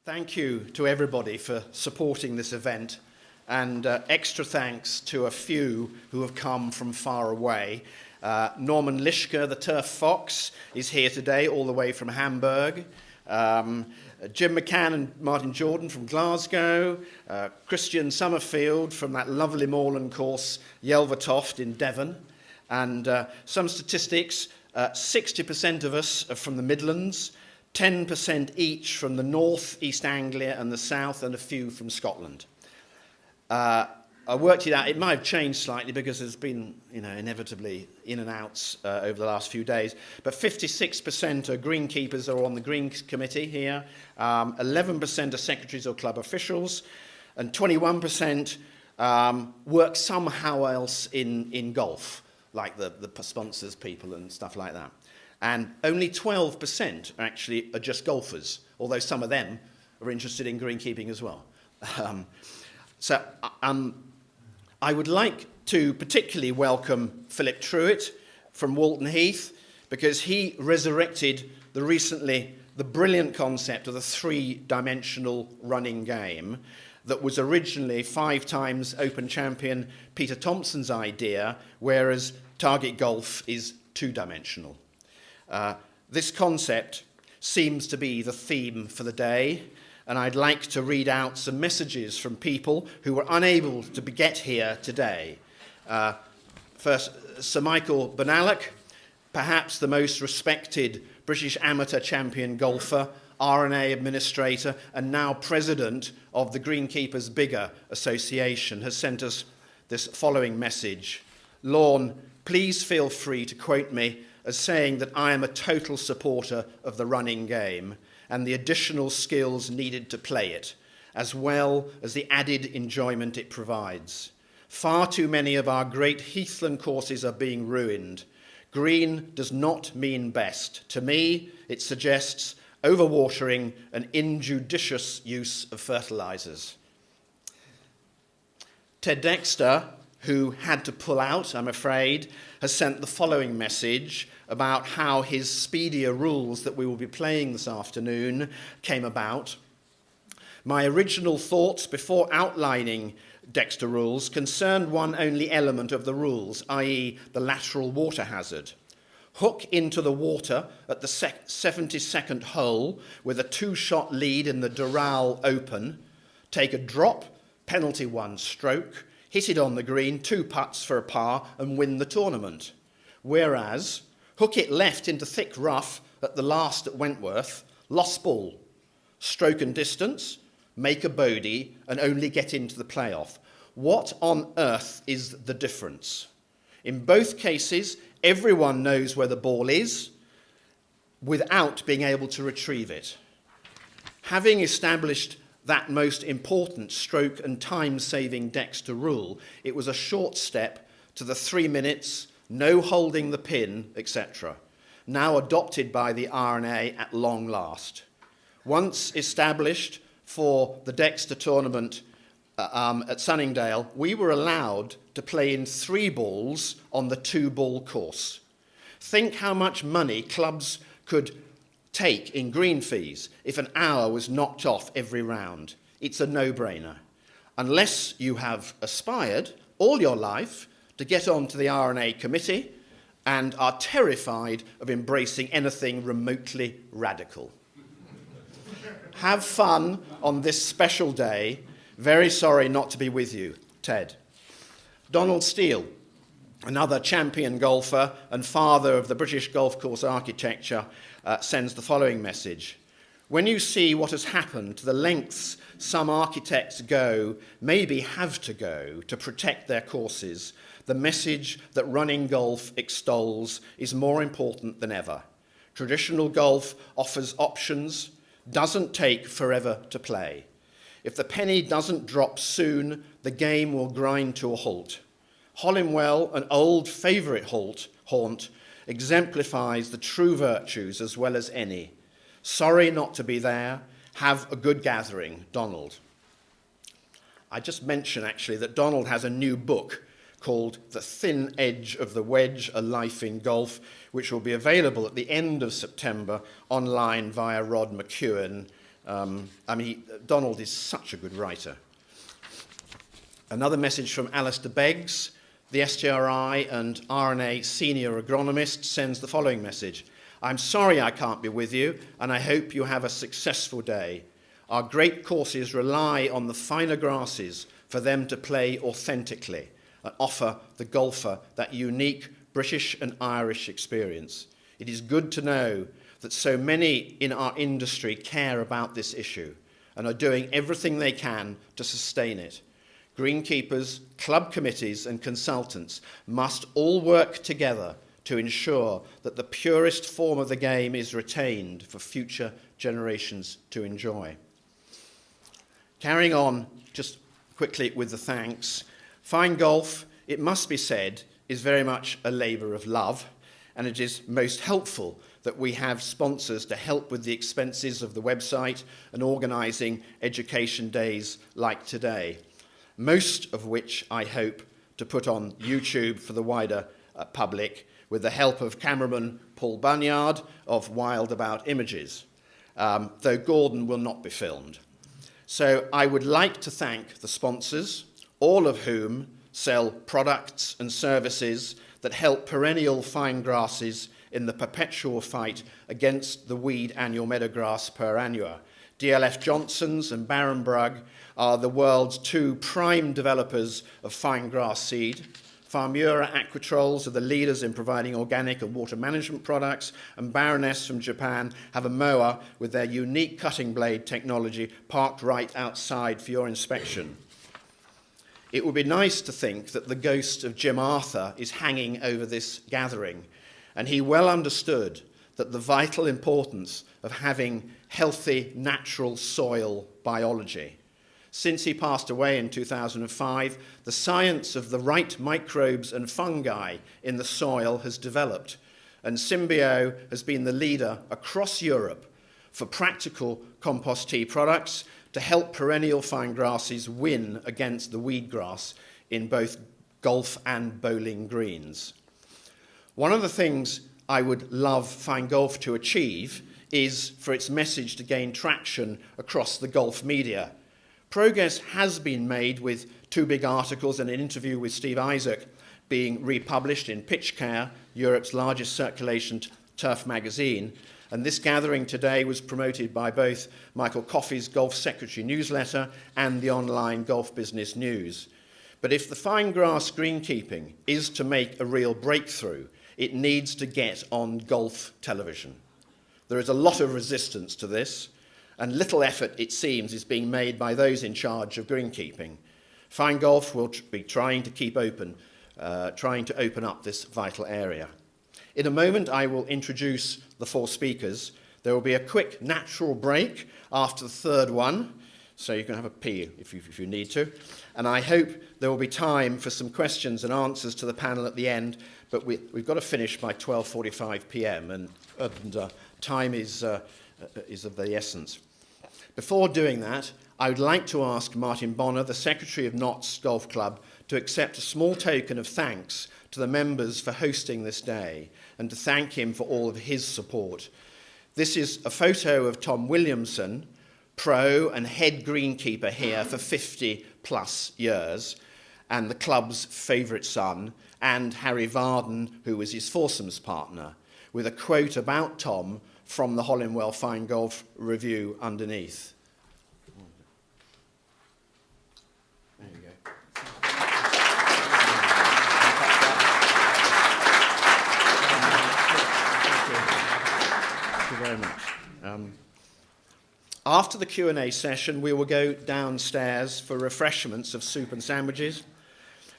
Thank you to everybody for supporting this event, and extra thanks to a few who have come from far away. Norman Lischke, the Turf Fox, is here today, all the way from Hamburg. Jim McCann and Martin Jordan from Glasgow. Christian Summerfield from that lovely moorland course, Yelvertoft in Devon. And some statistics, 60% of us are from the Midlands, 10% each from the north, East Anglia and the south, and a few from Scotland. I worked it out. It might have changed slightly because there's been, inevitably in and outs over the last few days. But 56% of greenkeepers are on the Greens Committee here. 11% are secretaries or club officials, and 21% work somehow else in golf, like the sponsors people and stuff like that. And only 12% actually are just golfers, although some of them are interested in greenkeeping as well. I would like to particularly welcome Philip Truitt from Walton Heath, because he resurrected the brilliant concept of the three-dimensional running game that was originally 5 times Open champion Peter Thompson's idea, whereas target golf is two-dimensional. This concept seems to be the theme for the day, and I'd like to read out some messages from people who were unable to get here today. First, Sir Michael Bonallack, perhaps the most respected British amateur champion golfer, R&A administrator, and now president of the Greenkeepers Bigger Association, has sent us this following message. Lorne, please feel free to quote me as saying that I am a total supporter of the running game and the additional skills needed to play it, as well as the added enjoyment it provides. Far too many of our great heathland courses are being ruined. Green does not mean best. To me, it suggests overwatering and injudicious use of fertilizers. Ted Dexter, who had to pull out, I'm afraid, has sent the following message about how his speedier rules that we will be playing this afternoon came about. My original thoughts before outlining Dexter rules concerned one only element of the rules, i.e. the lateral water hazard. Hook into the water at the 72nd hole with a 2-shot lead in the Doral Open, take a drop, penalty 1 stroke, hit it on the green, 2 putts for a par, and win the tournament. Whereas, hook it left into thick rough at the last at Wentworth, lost ball, stroke and distance, make a bogey, and only get into the playoff. What on earth is the difference? In both cases, everyone knows where the ball is without being able to retrieve it. Having established that most important stroke and time-saving Dexter rule, it was a short step to the 3 minutes, no holding the pin, etc., now adopted by the R&A at long last. Once established for the Dexter tournament at Sunningdale, we were allowed to play in 3 balls on the 2-ball course. Think how much money clubs could take in green fees if an hour was knocked off every round. It's a no-brainer. Unless you have aspired all your life to get onto the R&A committee and are terrified of embracing anything remotely radical. Have fun on this special day. Very sorry not to be with you, Ted. Donald Steele, another champion golfer and father of the British golf course architecture, sends the following message. When you see what has happened to the lengths some architects go, maybe have to go, to protect their courses, the message that running golf extols is more important than ever. Traditional golf offers options, doesn't take forever to play. If the penny doesn't drop soon, the game will grind to a halt. Hollinwell, an old favourite haunt, exemplifies the true virtues as well as any. Sorry not to be there. Have a good gathering, Donald. I just mention actually that Donald has a new book called The Thin Edge of the Wedge, A Life in Golf, which will be available at the end of September online via Rod McEwen Donald is such a good writer. Another message from Alistair Beggs. The STRI and RNA senior agronomist sends the following message. I'm sorry I can't be with you, and I hope you have a successful day. Our great courses rely on the finer grasses for them to play authentically and offer the golfer that unique British and Irish experience. It is good to know that so many in our industry care about this issue and are doing everything they can to sustain it. Greenkeepers, club committees and consultants must all work together to ensure that the purest form of the game is retained for future generations to enjoy. Carrying on just quickly with the thanks, Fine Golf, it must be said, is very much a labour of love, and it is most helpful that we have sponsors to help with the expenses of the website and organising education days like today, most of which I hope to put on YouTube for the wider public with the help of cameraman Paul Bunyard of Wild About Images, though Gordon will not be filmed. So I would like to thank the sponsors, all of whom sell products and services that help perennial fine grasses in the perpetual fight against the weed annual meadowgrass per annua. DLF Johnson's and Baron Brugg are the world's two prime developers of fine grass seed. Farmura Aquatrols are the leaders in providing organic and water management products, and Baroness from Japan have a mower with their unique cutting blade technology parked right outside for your inspection. It would be nice to think that the ghost of Jim Arthur is hanging over this gathering, and he well understood that the vital importance of having healthy, natural soil biology. Since he passed away in 2005, the science of the right microbes and fungi in the soil has developed, and Symbio has been the leader across Europe for practical compost tea products to help perennial fine grasses win against the weedgrass in both golf and bowling greens. One of the things I would love Fine Golf to achieve is for its message to gain traction across the golf media. Progress has been made with two big articles and an interview with Steve Isaac being republished in Pitchcare, Europe's largest circulation turf magazine. And this gathering today was promoted by both Michael Coffey's Golf Secretary newsletter and the online Golf Business News. But if the fine grass greenkeeping is to make a real breakthrough, it needs to get on golf television. There is a lot of resistance to this, and little effort, it seems, is being made by those in charge of greenkeeping. Fine Golf will be trying to open up this vital area. In a moment, I will introduce the four speakers. There will be a quick natural break after the third one, so you can have a pee if you need to. And I hope there will be time for some questions and answers to the panel at the end, but we've got to finish by 12:45 p.m. and time is of the essence. Before doing that, I would like to ask Martin Bonner, the Secretary of Notts Golf Club, to accept a small token of thanks to the members for hosting this day and to thank him for all of his support. This is a photo of Tom Williamson, pro and head greenkeeper here for 50 plus years, and the club's favourite son, and Harry Varden, who was his foursomes partner, with a quote about Tom from the Hollinwell Fine Golf Review underneath. There you go. Thank you very much. After the Q&A session, we will go downstairs for refreshments of soup and sandwiches.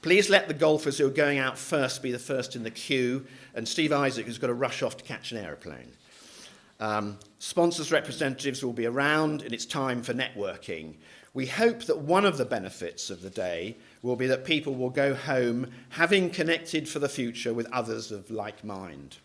Please let the golfers who are going out first be the first in the queue, and Steve Isaac, who's got to rush off to catch an aeroplane. Sponsors' representatives will be around, and it's time for networking. We hope that one of the benefits of the day will be that people will go home having connected for the future with others of like mind.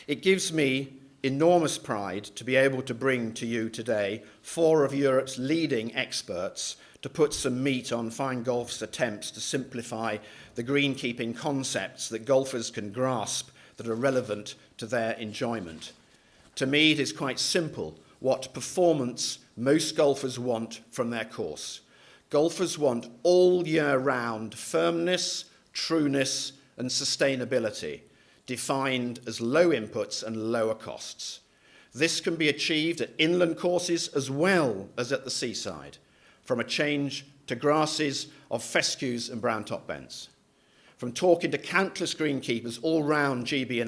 It gives me enormous pride to be able to bring to you today 4 of Europe's leading experts to put some meat on Fine Golf's attempts to simplify the greenkeeping concepts that golfers can grasp that are relevant to their enjoyment. To me, it is quite simple what performance most golfers want from their course. Golfers want all year round firmness, trueness and sustainability, defined as low inputs and lower costs. This can be achieved at inland courses as well as at the seaside, from a change to grasses of fescues and brown top bends. From talking to countless greenkeepers all round GB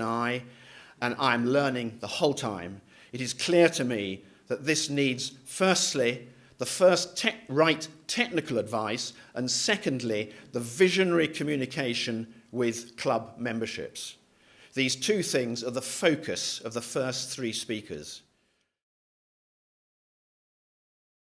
and I'm learning the whole time, it is clear to me that this needs, firstly, the first right technical advice, and secondly, the visionary communication with club memberships. These two things are the focus of the first three speakers.